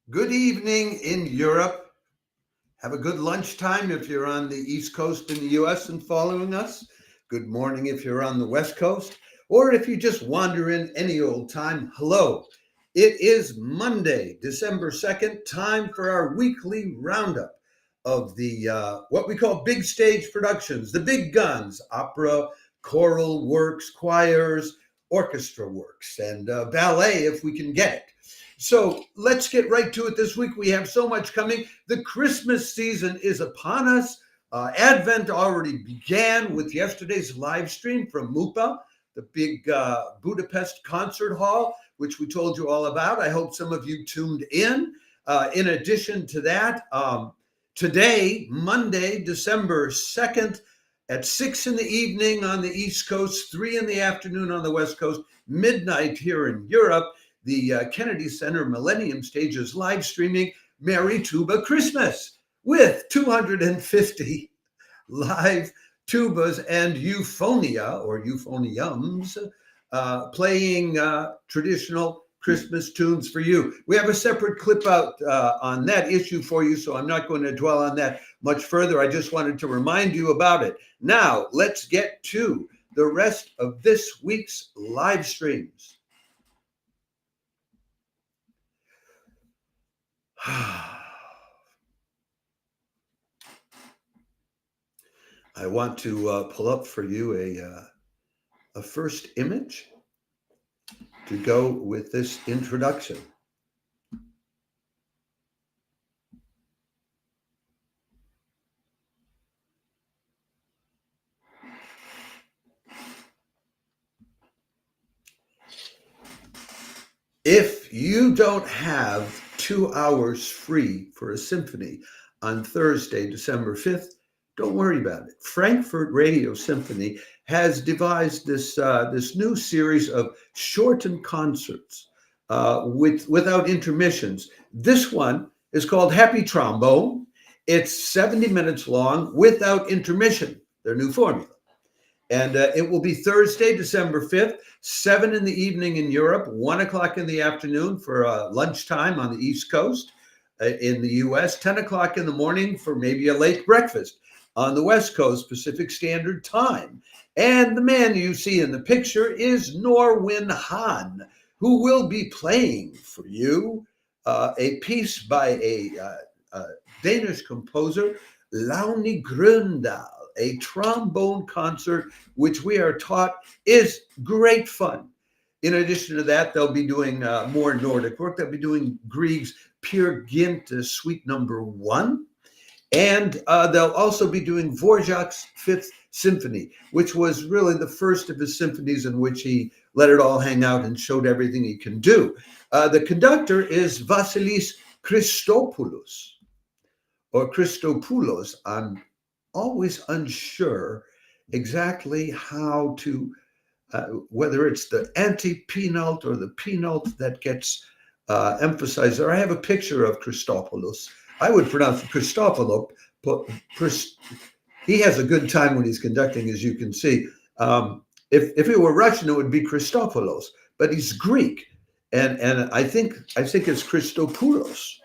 Good evening in Europe. Have a good lunchtime if you're on the East Coast in the US and following us. Good morning if you're on the West Coast. Or if you just wander in any old time, hello. It is Monday, December 2nd, time for our weekly roundup of the what we call big stage productions, the big guns, opera, choral works, choirs, orchestra works, and ballet if we can get it. So let's get right to it this week. We have so much coming. The Christmas season is upon us. Advent already began with yesterday's live stream from MUPA, the big Budapest concert hall, which we told you all about. I hope some of you tuned in. In addition to that, today, Monday, December 2nd, at 6 in the evening on the East Coast, 3 in the afternoon on the West Coast, midnight here in Europe, the Kennedy Center Millennium Stage is live streaming Merry Tuba Christmas with 250 live tubas and euphonia or euphoniums playing traditional Christmas tunes for you. We have a separate clip out on that issue for you, so I'm not going to dwell on that much further. I just wanted to remind you about it. Now, let's get to the rest of this week's live streams. I want to pull up for you a first image to go with this introduction. If you don't have 2 hours free for a symphony on Thursday, December 5th, don't worry about it. Frankfurt Radio Symphony has devised this new series of shortened concerts without intermissions. This one is called Happy Trombone. It's 70 minutes long without intermission, their new formula. And it will be Thursday, December 5th, 7 in the evening in Europe, 1 o'clock in the afternoon for lunchtime on the East Coast in the US, 10 o'clock in the morning for maybe a late breakfast on the West Coast, Pacific Standard Time. And the man you see in the picture is Norwin Hahn, who will be playing for you a piece by a Danish composer, Launi Gröndahl, a trombone concert, which we are taught is great fun. In addition to that, they'll be doing more Nordic work. They'll be doing Grieg's Peer Gynt Suite Number 1. And they'll also be doing Dvorak's Fifth Symphony, which was really the first of his symphonies in which he let it all hang out and showed everything he can do. The conductor is Vasilis Christopoulos, or Christopoulos. I'm always unsure exactly how to, whether it's the anti-penult or the penult that gets emphasized there. I have a picture of Christopoulos. I would pronounce it Christopoulos, but he has a good time when he's conducting, as you can see. If it were Russian, it would be Christopoulos, but he's Greek. And I think it's Christopoulos.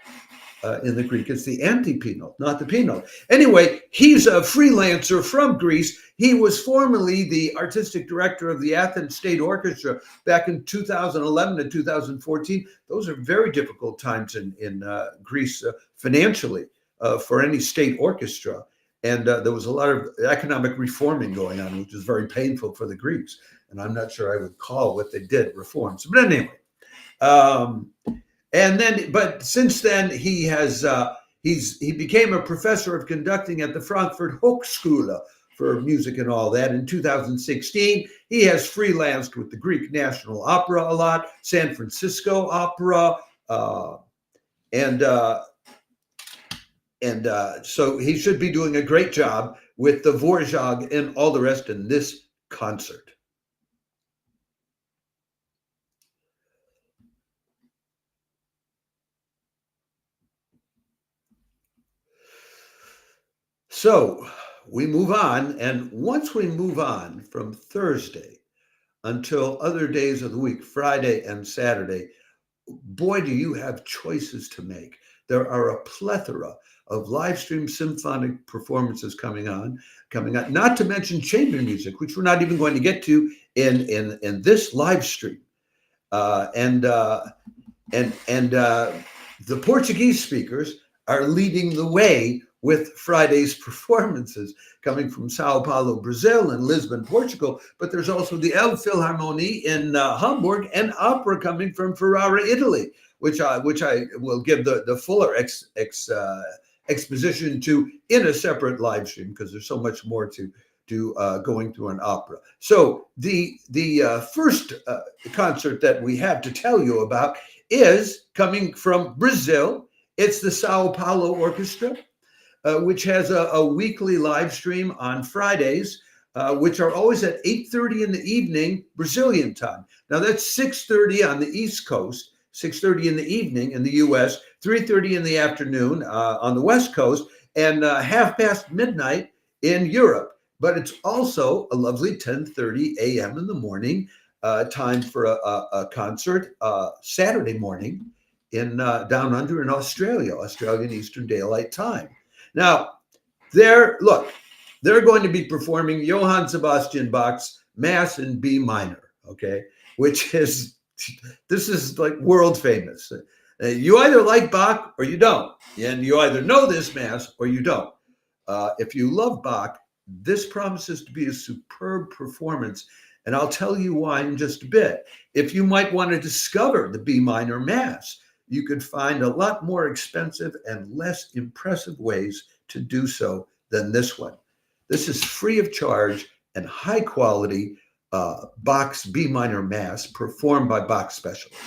In the Greek, it's the anti-penult, not the penult. Anyway, he's a freelancer from Greece. He was formerly the artistic director of the Athens State Orchestra back in 2011 to 2014. Those are very difficult times in Greece financially for any state orchestra. And there was a lot of economic reforming going on, which was very painful for the Greeks. And I'm not sure I would call what they did reforms. But anyway, but since then he has he became a professor of conducting at the Frankfurt Hochschule for music and all that. In 2016, he has freelanced with the Greek National Opera a lot, San Francisco Opera, so he should be doing a great job with the Dvorak and all the rest in this concert. So we move on, and once we move on from Thursday until other days of the week, Friday and Saturday, boy, do you have choices to make. There are a plethora of live stream symphonic performances coming on, not to mention chamber music, which we're not even going to get to in this live stream. The Portuguese speakers are leading the way with Friday's performances coming from Sao Paulo, Brazil, and Lisbon, Portugal. But there's also the Elbphilharmonie in Hamburg and opera coming from Ferrara, Italy, which I will give the fuller exposition to in a separate live stream, because there's so much more to going through an opera. So the first concert that we have to tell you about is coming from Brazil. It's the Sao Paulo Orchestra, which has a weekly live stream on Fridays, which are always at 8:30 in the evening Brazilian time. Now that's 6:30 on the East Coast, 6:30 in the evening in the US, 3:30 in the afternoon on the West Coast, and midnight in Europe. But it's also a lovely 10:30 a.m. in the morning time for a concert Saturday morning in down under in Australian Eastern Daylight Time. Now, they're going to be performing Johann Sebastian Bach's Mass in B minor, okay, this is like world famous. You either like Bach or you don't, and you either know this Mass or you don't. If you love Bach, this promises to be a superb performance, and I'll tell you why in just a bit. If you might want to discover the B minor Mass, you could find a lot more expensive and less impressive ways to do so than this one. This is free of charge and high quality Bach's B minor Mass performed by Bach specialists.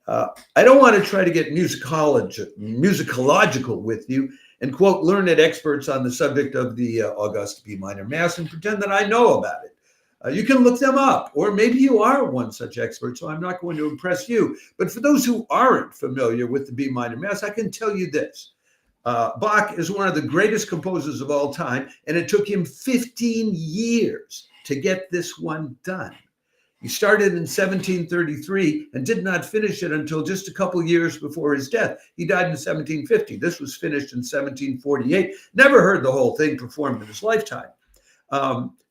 I don't want to try to get musicological with you and quote learned experts on the subject of the August B minor Mass and pretend that I know about it. You can look them up, or maybe you are one such expert, so I'm not going to impress you. But for those who aren't familiar with the B minor Mass, I can tell you this. Bach is one of the greatest composers of all time, and it took him 15 years to get this one done. He started in 1733 and did not finish it until just a couple years before his death. He died in 1750. This was finished in 1748. Never heard the whole thing performed in his lifetime.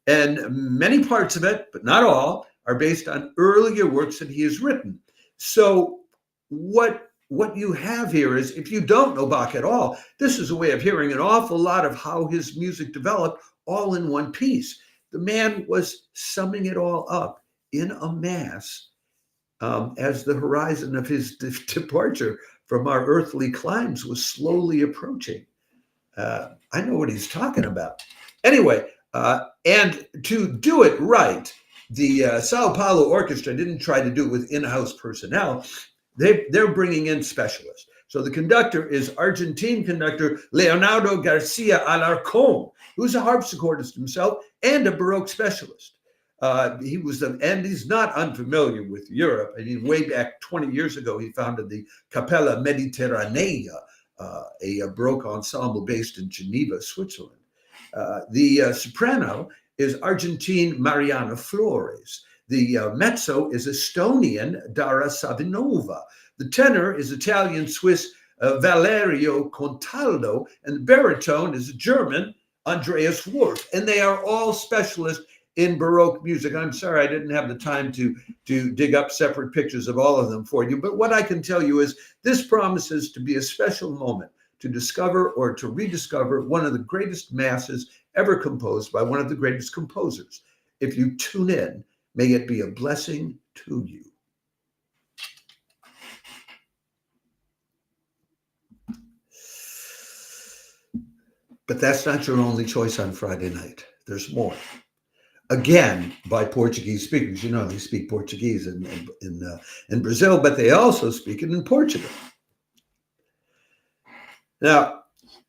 And many parts of it, but not all, are based on earlier works that he has written. So what you have here is, if you don't know Bach at all, this is a way of hearing an awful lot of how his music developed all in one piece. The man was summing it all up in a Mass as the horizon of his departure from our earthly climes was slowly approaching. I know what he's talking about. Anyway, and to do it right, the Sao Paulo Orchestra didn't try to do it with in-house personnel. They're bringing in specialists. So the conductor is Argentine conductor Leonardo Garcia Alarcón, who's a harpsichordist himself and a Baroque specialist. And he's not unfamiliar with Europe. I mean, way back 20 years ago, he founded the Capella Mediterranea, a Baroque ensemble based in Geneva, Switzerland. The soprano is Argentine Mariana Flores. The mezzo is Estonian Dara Savinova. The tenor is Italian-Swiss Valerio Contaldo, and the baritone is German Andreas Wolf. And they are all specialists in Baroque music. I'm sorry I didn't have the time to dig up separate pictures of all of them for you, but what I can tell you is this promises to be a special moment to discover or to rediscover one of the greatest masses ever composed by one of the greatest composers. If you tune in, may it be a blessing to you. But that's not your only choice on Friday night. There's more. Again, by Portuguese speakers. You know, they speak Portuguese in Brazil, but they also speak it in Portugal. Now,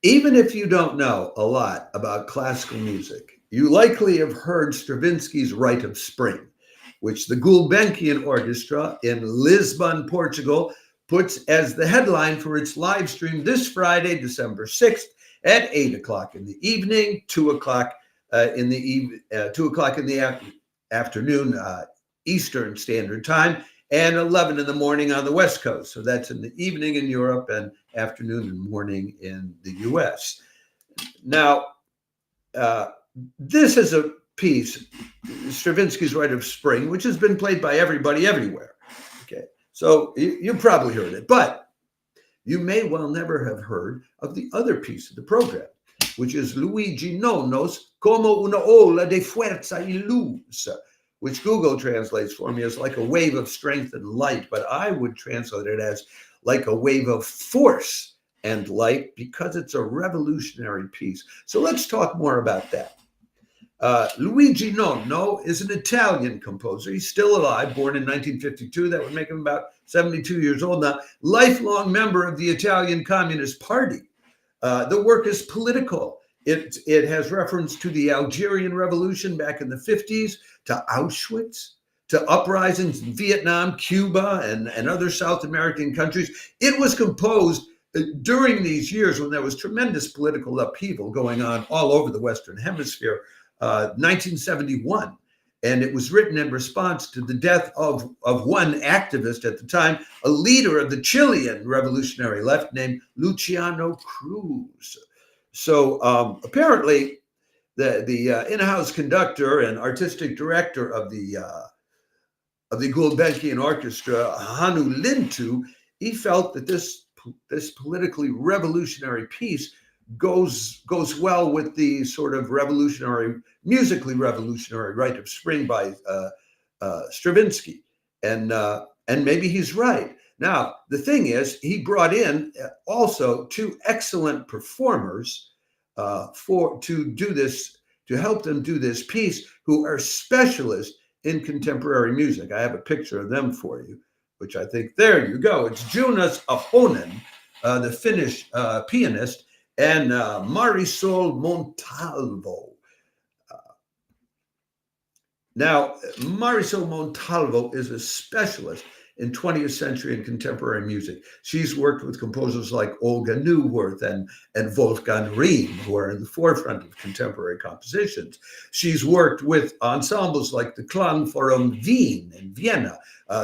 even if you don't know a lot about classical music, you likely have heard Stravinsky's Rite of Spring, which the Gulbenkian Orchestra in Lisbon, Portugal, puts as the headline for its live stream this Friday, December 6th at 8 o'clock in the evening, 2 o'clock in the afternoon, Eastern Standard Time, and 11 in the morning on the West Coast. So that's in the evening in Europe and afternoon and morning in the US. Now, this is a piece, Stravinsky's Rite of Spring, which has been played by everybody everywhere. Okay, so you probably heard it, but you may well never have heard of the other piece of the program, which is Luigi Nono's Como una ola de fuerza y luz, which Google translates for me as like a wave of strength and light, but I would translate it as like a wave of force and light because it's a revolutionary piece. So let's talk more about that. Luigi Nono is an Italian composer. He's still alive, born in 1952. That would make him about 72 years old now. Lifelong member of the Italian Communist Party. The work is political. It has reference to the Algerian Revolution back in the 50s, to Auschwitz, to uprisings in Vietnam, Cuba, and other South American countries. It was composed during these years when there was tremendous political upheaval going on all over the Western Hemisphere, 1971. And it was written in response to the death of one activist at the time, a leader of the Chilean revolutionary left named Luciano Cruz. So apparently the in-house conductor and artistic director of the Gulbenkian Orchestra, Hannu Lintu, he felt that this politically revolutionary piece goes well with the sort of musically revolutionary Rite of Spring by Stravinsky, and maybe he's right. Now the thing is, he brought in also two excellent performers to help them do this piece, who are specialists in contemporary music. I have a picture of them for you, which I think, there you go. It's Jonas Ahonen, the Finnish pianist, and Marisol Montalvo. Now, Marisol Montalvo is a specialist in 20th century and contemporary music. She's worked with composers like Olga Neuwirth and Wolfgang Rihm, who are in the forefront of contemporary compositions. She's worked with ensembles like the Klangforum Wien in Vienna,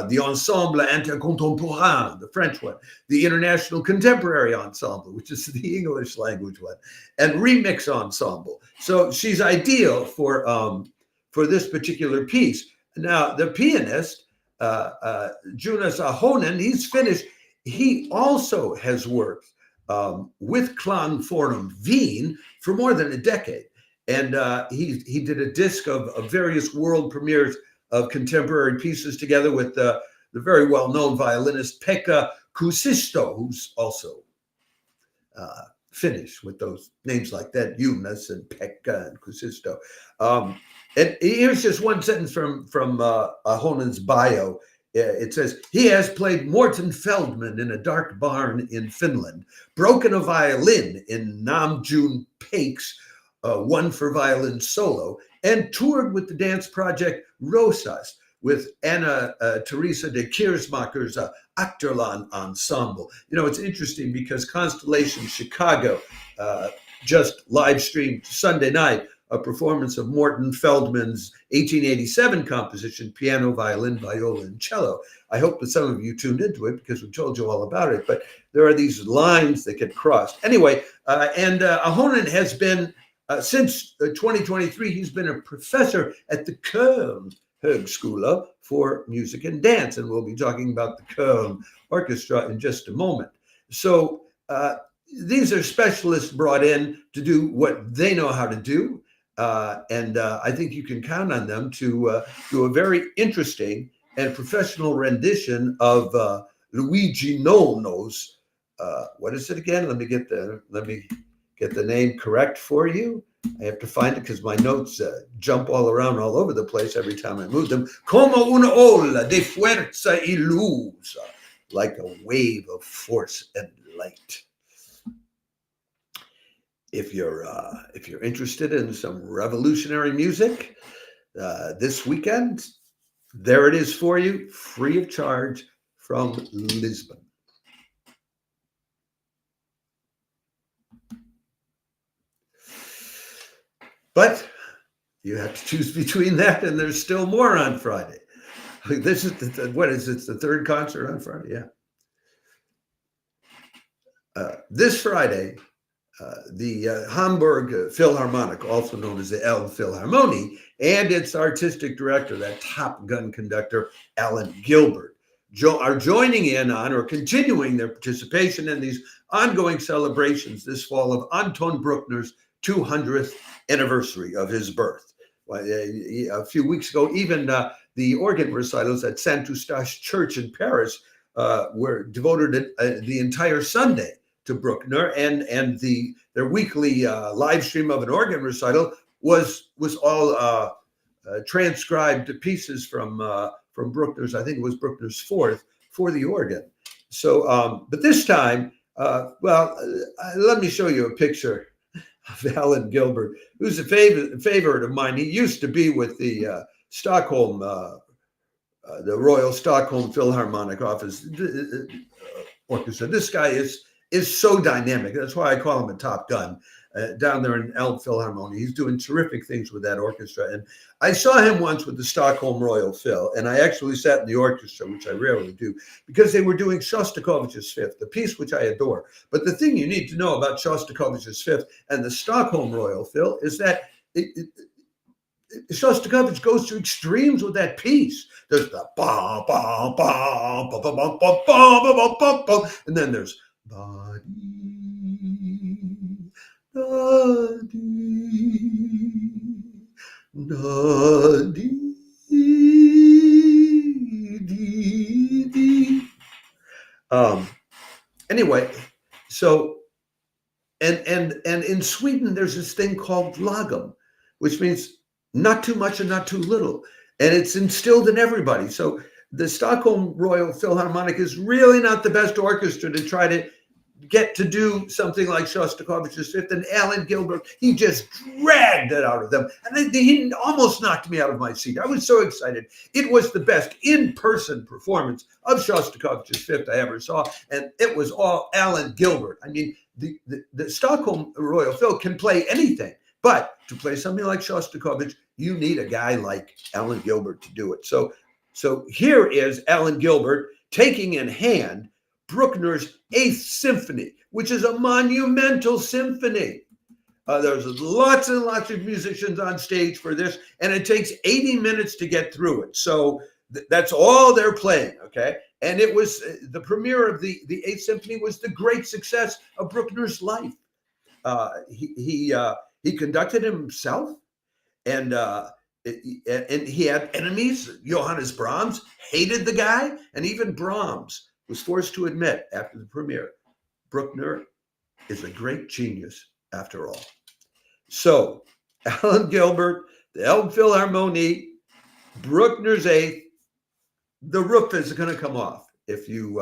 the Ensemble Intercontemporain, the French one, the International Contemporary Ensemble, which is the English language one, and Remix Ensemble. So she's ideal for this particular piece. Now, the pianist, Jonas Ahonen, he's Finnish. He also has worked with Klangforum Wien for more than a decade. And he did a disc of various world premieres of contemporary pieces together with the very well-known violinist Pekka Kuusisto, who's also Finnish, with those names like that, Jonas and Pekka and Kuusisto. And here's just one sentence from Ahonen's bio. It says, he has played Morten Feldman in a dark barn in Finland, broken a violin in Namjoon Paik's One for Violin Solo, and toured with the dance project Rosas with Anna Teresa de Kiersmacher's Achterland Ensemble. You know, it's interesting because Constellation Chicago just live streamed Sunday night a performance of Morten Feldman's 1887 composition, Piano, Violin, Viola, and Cello. I hope that some of you tuned into it because we told you all about it, but there are these lines that get crossed. Anyway, and Ahonen has been, since 2023, he's been a professor at the Cologne Högskola for Music and Dance, and we'll be talking about the Cologne Orchestra in just a moment. So these are specialists brought in to do what they know how to do. And I think you can count on them to do a very interesting and professional rendition of Luigi Nono's. What is it again? Let me get the name correct for you. I have to find it because my notes jump all around all over the place every time I move them. Como una ola de fuerza y luz, like a wave of force and light. If you're interested in some revolutionary music this weekend, there it is for you, free of charge from Lisbon. But you have to choose between that, and there's still more on Friday. This is what is it? It's the third concert on Friday. Yeah. This Friday, the Hamburg Philharmonic, also known as the Elbphilharmonie, and its artistic director, that Top Gun conductor, Alan Gilbert, are joining in on or continuing their participation in these ongoing celebrations this fall of Anton Bruckner's 200th anniversary of his birth. A few weeks ago, even the organ recitals at Saint Eustache Church in Paris were devoted the entire Sunday to Bruckner, and their weekly live stream of an organ recital was all transcribed pieces from Bruckner's, I think it was Bruckner's fourth, for the organ. So, but this time, let me show you a picture of Alan Gilbert, who's a favorite of mine. He used to be with the Stockholm, the Royal Stockholm Philharmonic Orchestra. This guy is so dynamic. That's why I call him a Top Gun. Down there in Elbphilharmonie, he's doing terrific things with that orchestra. And I saw him once with the Stockholm Royal Phil, and I actually sat in the orchestra, which I rarely do, because they were doing Shostakovich's Fifth, the piece which I adore. But the thing you need to know about Shostakovich's Fifth and the Stockholm Royal Phil is that Shostakovich goes to extremes with that piece. There's the ba ba ba ba ba ba ba ba ba ba, and then there's ba da dee dee. Anyway, so and in Sweden there's this thing called lagom, which means not too much and not too little, and it's instilled in everybody. So the Stockholm Royal Philharmonic is really not the best orchestra to try to get to do something like Shostakovich's Fifth, and Alan Gilbert, he just dragged it out of them. And he almost knocked me out of my seat. I was so excited. It was the best in-person performance of Shostakovich's Fifth I ever saw, and it was all Alan Gilbert. I mean, the Stockholm Royal Phil can play anything, but to play something like Shostakovich, you need a guy like Alan Gilbert to do it. So here is Alan Gilbert taking in hand Bruckner's Eighth Symphony, which is a monumental symphony. There's lots and lots of musicians on stage for this, and it takes 80 minutes to get through it. So that's all they're playing, okay? And it was the premiere of the Eighth Symphony was the great success of Bruckner's life. He conducted himself, and he had enemies. Johannes Brahms hated the guy, and even Brahms was forced to admit after the premiere, Bruckner is a great genius after all. So, Alan Gilbert, the Elbphilharmonie, Bruckner's Eighth, the roof is going to come off. If you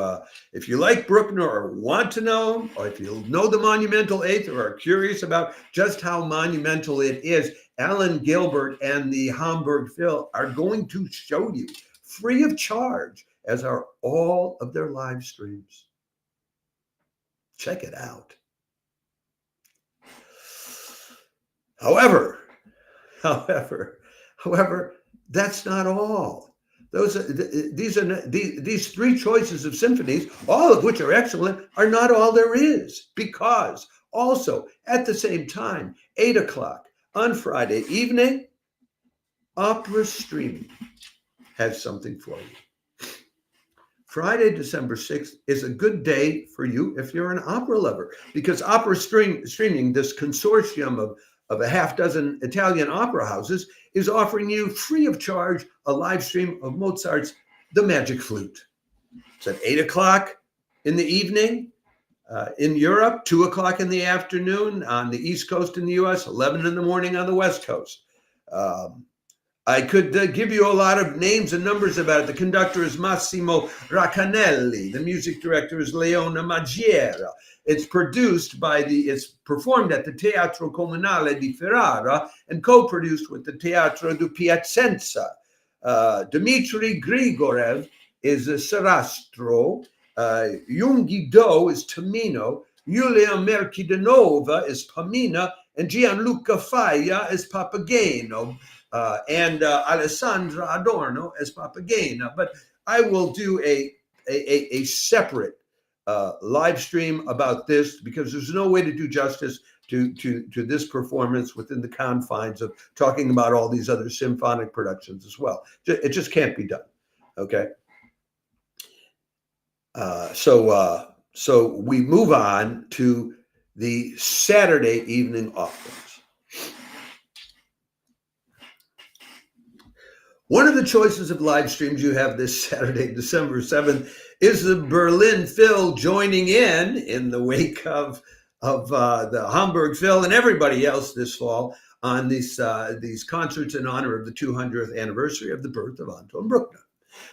like Bruckner or want to know him, or if you know the Monumental Eighth or are curious about just how monumental it is, Alan Gilbert and the Hamburg Phil are going to show you free of charge, as are all of their live streams. Check it out. However, that's not all. These three choices of symphonies, all of which are excellent, are not all there is, because also at the same time, 8 o'clock on Friday evening, opera streaming has something for you. Friday, December 6th is a good day for you if you're an opera lover, because opera streaming, this consortium of a half dozen Italian opera houses, is offering you free of charge a live stream of Mozart's The Magic Flute. It's at 8 o'clock in the evening in Europe, 2 o'clock in the afternoon on the East Coast in the US, 11 in the morning on the West Coast. I could give you a lot of names and numbers about it. The conductor is Massimo Raccanelli. The music director is Leona Maggiera. It's it's performed at the Teatro Comunale di Ferrara and co-produced with the Teatro di Piacenza. Dmitry Grigorev is a Sarastro. Jungi Do is Tamino. Yulia Merkidanova is Pamina. And Gianluca Faia is Papageno. and Alessandra Adorno as Papagena. But I will do a separate live stream about this, because there's no way to do justice to this performance within the confines of talking about all these other symphonic productions as well. It just can't be done. Okay. So we move on to the Saturday evening offerings. One of the choices of live streams you have this Saturday, December 7th, is the Berlin Phil joining in the wake of the Hamburg Phil and everybody else this fall on these concerts in honor of the 200th anniversary of the birth of Anton Bruckner.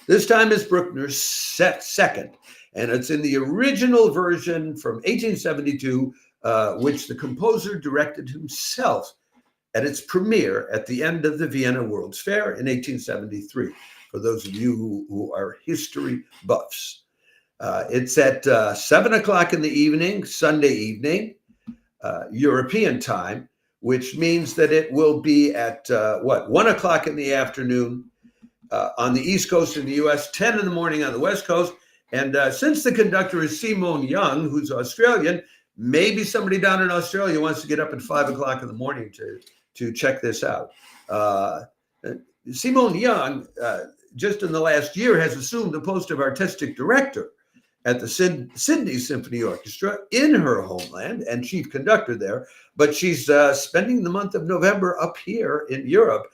This time is Bruckner's second, and it's in the original version from 1872, which the composer directed himself at its premiere at the end of the Vienna World's Fair in 1873, for those of you who are history buffs. It's at 7 o'clock in the evening, Sunday evening, European time, which means that it will be at 1 o'clock in the afternoon on the East Coast in the US, 10 in the morning on the West Coast. And since the conductor is Simone Young, who's Australian, maybe somebody down in Australia wants to get up at 5 o'clock in the morning to check this out. Simone Young, just in the last year, has assumed the post of artistic director at the Sydney Symphony Orchestra in her homeland and chief conductor there. But she's spending the month of November up here in Europe,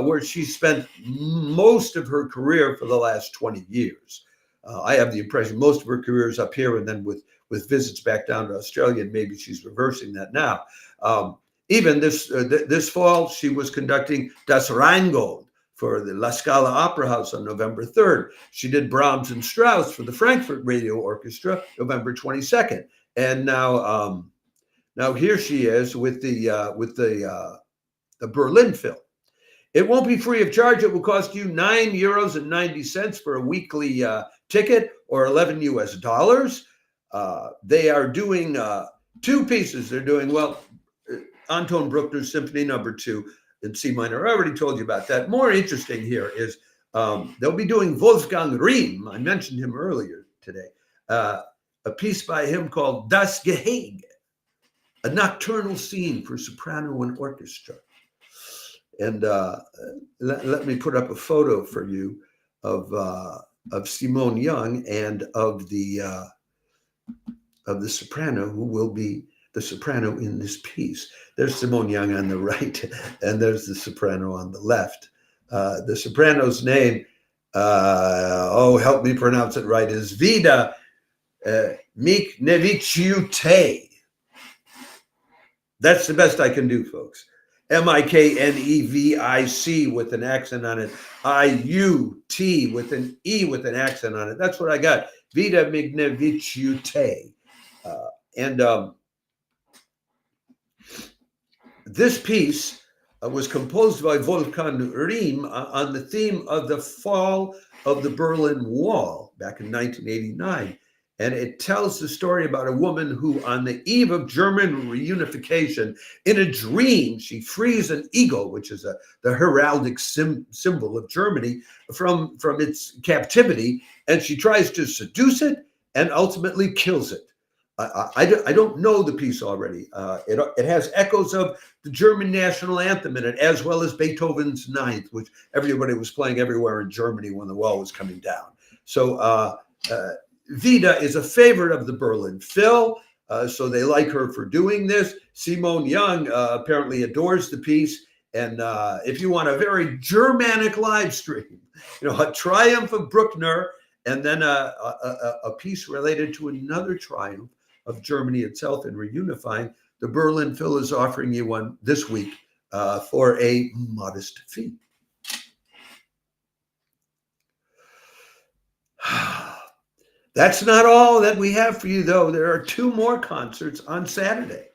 where she's spent most of her career for the last 20 years. I have the impression most of her career is up here, and then with visits back down to Australia, and maybe she's reversing that now. Even this fall, she was conducting Das Rheingold for the La Scala Opera House on November 3rd. She did Brahms and Strauss for the Frankfurt Radio Orchestra, November 22nd. And now here she is with the Berlin Phil. It won't be free of charge. It will cost you €9.90 for a weekly ticket, or $11 US. They are doing two pieces. They're doing, Anton Bruckner's Symphony No. 2 in C minor. I already told you about that. More interesting here is they'll be doing Wolfgang Rihm. I mentioned him earlier today. A piece by him called Das Gehege, a nocturnal scene for soprano and orchestra. And let me put up a photo for you of Simone Young and of the soprano who will be the soprano in this piece. There's Simone Young on the right, and there's the soprano on the left. The soprano's name, help me pronounce it right, is Vida Miknevičiūtė. That's the best I can do, folks. Miknevic with an accent on it. IUT with an E with an accent on it. That's what I got. Vida Miknevičiūtė. And this piece was composed by Wolfgang Rihm on the theme of the fall of the Berlin Wall back in 1989. And it tells the story about a woman who, on the eve of German reunification, in a dream, she frees an eagle, which is the heraldic symbol of Germany, from its captivity, and she tries to seduce it and ultimately kills it. I don't know the piece already. It has echoes of the German national anthem in it, as well as Beethoven's Ninth, which everybody was playing everywhere in Germany when the wall was coming down. So Vida is a favorite of the Berlin Phil, so they like her for doing this. Simone Young apparently adores the piece. And if you want a very Germanic live stream, a triumph of Bruckner, and then a piece related to another triumph of Germany itself in reunifying, the Berlin Phil is offering you one this week for a modest fee. That's not all that we have for you, though. There are two more concerts on Saturday.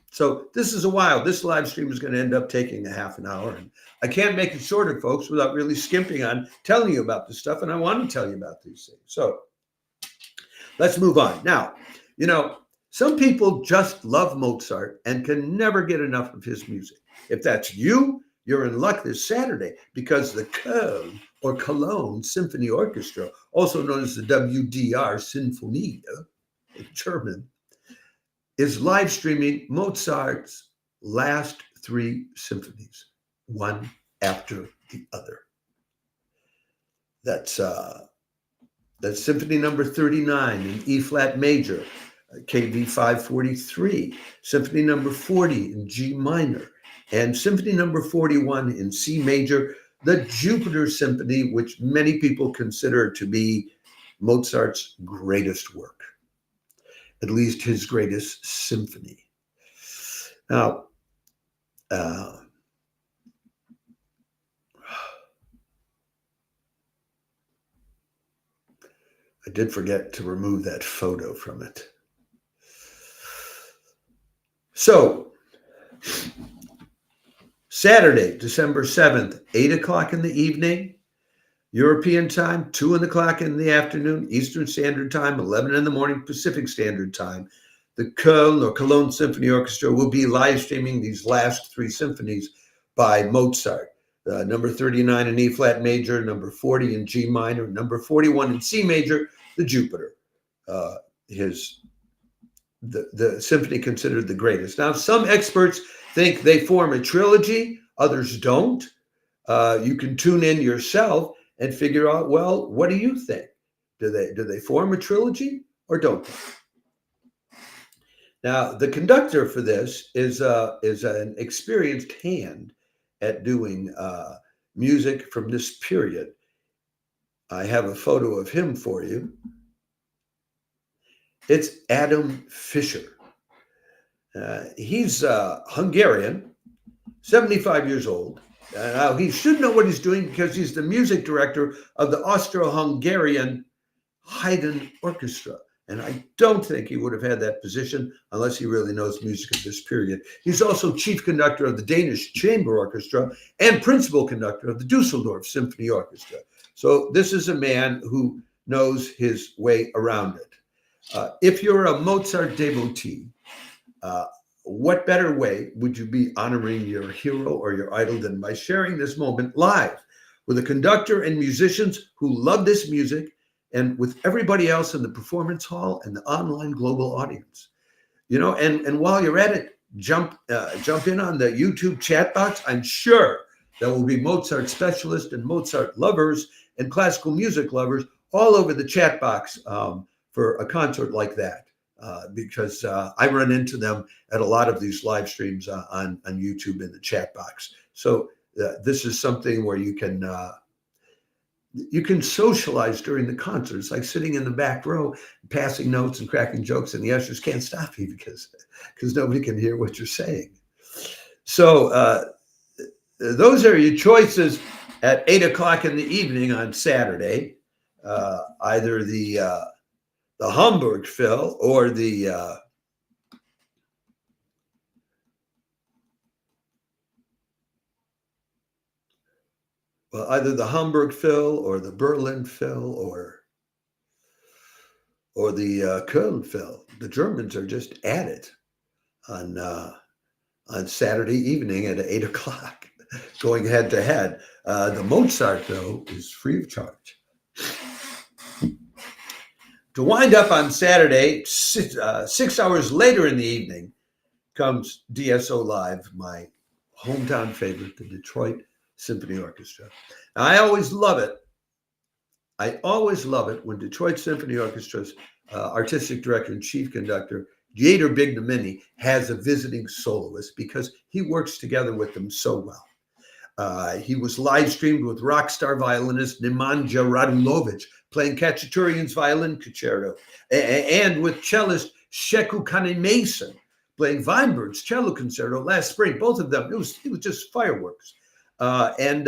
So this is a while. This live stream is going to end up taking a half an hour. And I can't make it shorter, folks, without really skimping on telling you about this stuff. And I want to tell you about these things. So let's move on. Now, some people just love Mozart and can never get enough of his music. If that's you, you're in luck this Saturday, because the Köln or Cologne Symphony Orchestra, also known as the WDR Symphony in German, is live streaming Mozart's last 3 symphonies, one after the other. That's Symphony number 39 in E flat major, KV 543, Symphony number 40 in G minor, and Symphony number 41 in C major, the Jupiter Symphony, which many people consider to be Mozart's greatest work, at least his greatest symphony. Now, I did forget to remove that photo from it. So, Saturday, December 7th, 8 o'clock in the evening, European time, 2 o'clock in the afternoon, Eastern Standard Time, 11 in the morning, Pacific Standard Time. The Köln or Cologne Symphony Orchestra will be live streaming these last 3 symphonies by Mozart. Number 39 in E flat major, number 40 in G minor, number 41 in C major, the Jupiter, the symphony considered the greatest. Now, some experts think they form a trilogy, others don't. You can tune in yourself and figure out, well, what do you think? Do they form a trilogy or don't they? Now, the conductor for this is an experienced hand at doing music from this period. I have a photo of him for you. It's Adam Fischer. He's Hungarian, 75 years old. Now, he should know what he's doing because he's the music director of the Austro-Hungarian Haydn Orchestra. And I don't think he would have had that position unless he really knows music of this period. He's also chief conductor of the Danish Chamber Orchestra and principal conductor of the Dusseldorf Symphony Orchestra. So this is a man who knows his way around it. If you're a Mozart devotee, what better way would you be honoring your hero or your idol than by sharing this moment live with a conductor and musicians who love this music, and with everybody else in the performance hall and the online global audience? You know, and while you're at it, jump in on the YouTube chat box. I'm sure there will be Mozart specialists and Mozart lovers and classical music lovers all over the chat box for a concert like that, because I run into them at a lot of these live streams on YouTube in the chat box. So this is something where you can socialize during the concert. It's like sitting in the back row, passing notes and cracking jokes, and the ushers can't stop you because nobody can hear what you're saying. So those are your choices at 8 o'clock in the evening on Saturday. Either the Hamburg Phil or either the Hamburg Phil or the Berlin Phil or the Köln Phil. The Germans are just at it on Saturday evening at 8 o'clock, going head to head. The Mozart, though, is free of charge. To wind up on Saturday, 6 hours later in the evening, comes DSO Live, my hometown favorite, the Detroit Symphony Orchestra. Now, I always love it when Detroit Symphony Orchestra's artistic director and chief conductor, Dieter Bignamini, has a visiting soloist because he works together with them so well. He was live streamed with rock star violinist Nemanja Radulovic playing Khachaturian's violin concerto, and with cellist Sheku Kane-Mason playing Weinberg's cello concerto last spring. Both of them, it was just fireworks. And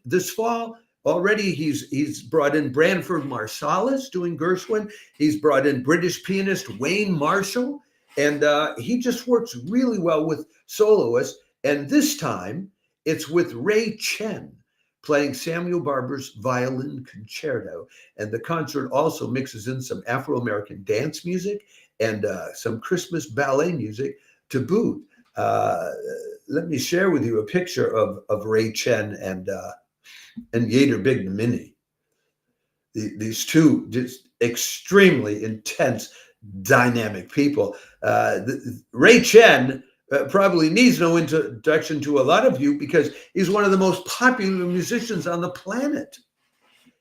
this fall already he's brought in Branford Marsalis doing Gershwin. He's brought in British pianist Wayne Marshall, and he just works really well with soloists. And this time it's with Ray Chen playing Samuel Barber's violin concerto. And the concert also mixes in some Afro-American dance music and some Christmas ballet music to boot. Let me share with you a picture of Ray Chen and Yader Bignamini. These two just extremely intense, dynamic people. Ray Chen probably needs no introduction to a lot of you because he's one of the most popular musicians on the planet.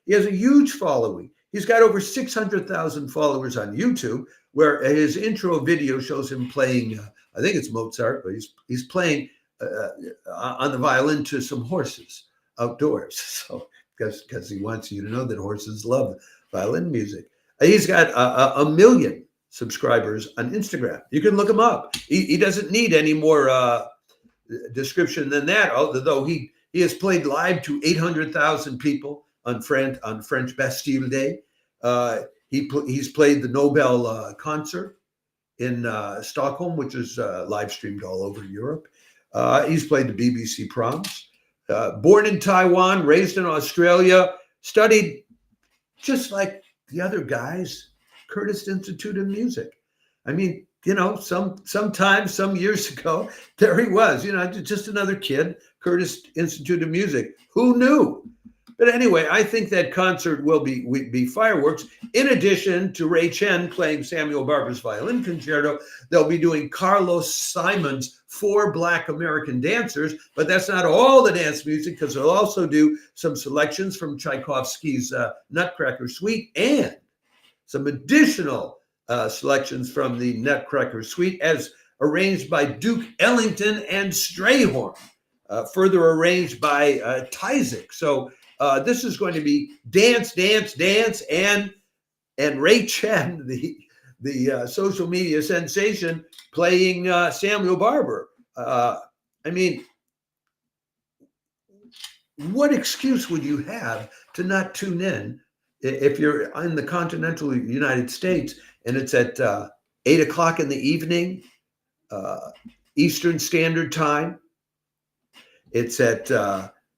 He has a huge following. He's got over 600,000 followers on YouTube, where his intro video shows him playing, I think it's Mozart, but he's playing on the violin to some horses outdoors. So, because he wants you to know that horses love violin music. He's got a million subscribers on Instagram. You can look him up. He doesn't need any more description than that, although he has played live to 800,000 people on French Bastille Day. He's played the Nobel concert in Stockholm, which is live streamed all over Europe. He's played the BBC Proms. Born in Taiwan, raised in Australia, studied just like the other guys, Curtis Institute of Music. I mean, you know, sometimes some years ago, there he was, you know, just another kid, Curtis Institute of Music. Who knew? But anyway, I think that concert will be fireworks. In addition to Ray Chen playing Samuel Barber's violin concerto, they'll be doing Carlos Simon's 4 Black American Dancers, but that's not all the dance music, because they'll also do some selections from Tchaikovsky's Nutcracker Suite and some additional selections from the Nutcracker Suite as arranged by Duke Ellington and Strayhorn, further arranged by Tyzik. So this is going to be dance, dance, dance, and Ray Chen, the social media sensation, playing Samuel Barber. I mean, what excuse would you have to not tune in if you're in the continental United States and it's at 8 o'clock in the evening, Eastern Standard Time? It's at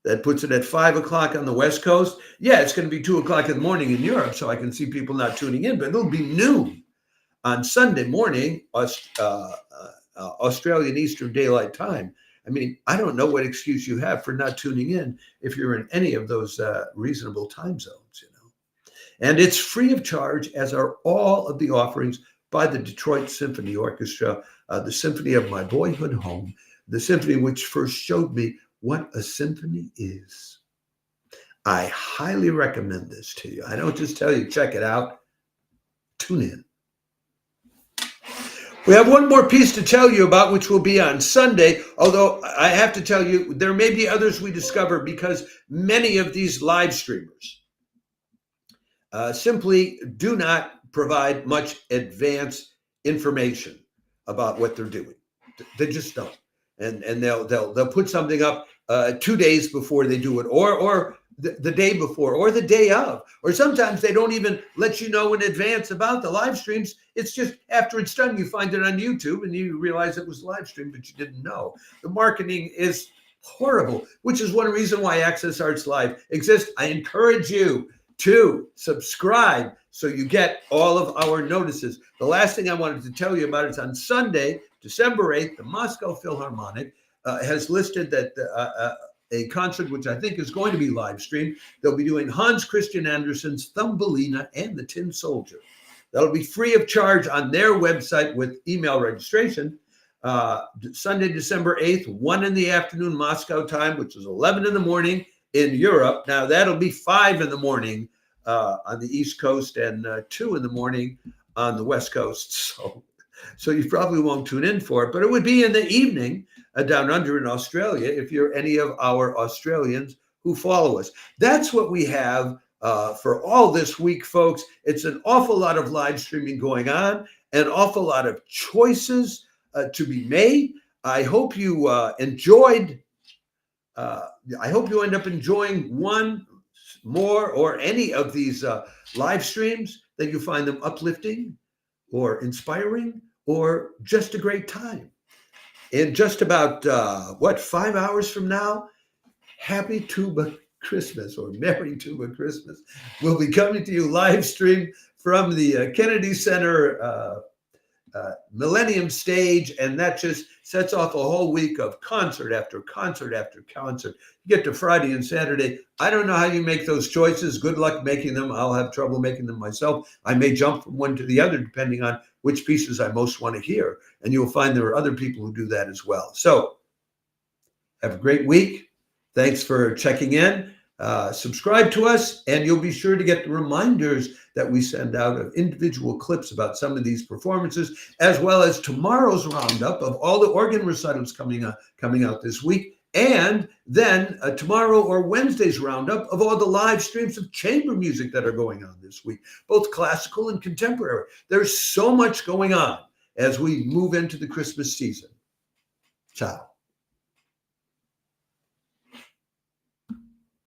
that puts it at 5 o'clock on the West Coast. Yeah, it's going to be 2 o'clock in the morning in Europe, so I can see people not tuning in, but it'll be noon on Sunday morning, Australian Eastern Daylight Time. I mean, I don't know what excuse you have for not tuning in if you're in any of those reasonable time zones, you know. And it's free of charge, as are all of the offerings by the Detroit Symphony Orchestra, the symphony of my boyhood home, the symphony which first showed me what a symphony is. I highly recommend this to you. I don't just tell you, check it out. Tune in. We have one more piece to tell you about, which will be on Sunday, although I have to tell you, there may be others we discover because many of these live streamers simply do not provide much advance information about what they're doing. They just don't. And they'll put something up 2 days before they do it, or the day before, or the day of, or sometimes they don't even let you know in advance about the live streams. It's just after it's done, you find it on YouTube and you realize it was live streamed, but you didn't know. The marketing is horrible, which is one reason why Access Arts Live exists. I encourage you to subscribe so you get all of our notices. The last thing I wanted to tell you about is on Sunday, December 8th, the Moscow Philharmonic has listed that a concert, which I think is going to be live streamed. They'll be doing Hans Christian Andersen's Thumbelina and the Tin Soldier. That'll be free of charge on their website with email registration. Sunday, December 8th, 1 in the afternoon Moscow time, which is 11 in the morning in Europe. Now that'll be 5 in the morning on the East Coast and 2 in the morning on the West Coast. So you probably won't tune in for it, but it would be in the evening down under in Australia if you're any of our Australians who follow us. That's what we have for all this week, folks. It's an awful lot of live streaming going on, an awful lot of choices to be made. I hope you enjoyed. I hope you end up enjoying one more or any of these live streams, that you find them uplifting or inspiring or just a great time. In just about, 5 hours from now, Happy Tuba Christmas or Merry Tuba Christmas will be coming to you live stream from the Kennedy Center Millennium Stage, and that just sets off a whole week of concert after concert after concert. You get to Friday and Saturday. I don't know how you make those choices. Good luck making them. I'll have trouble making them myself. I may jump from one to the other depending on which pieces I most want to hear. And you'll find there are other people who do that as well. So have a great week. Thanks for checking in. Subscribe to us, and you'll be sure to get the reminders that we send out of individual clips about some of these performances, as well as tomorrow's roundup of all the organ recitals coming out this week, and then tomorrow or Wednesday's roundup of all the live streams of chamber music that are going on this week, both classical and contemporary. There's so much going on as we move into the Christmas season. Ciao.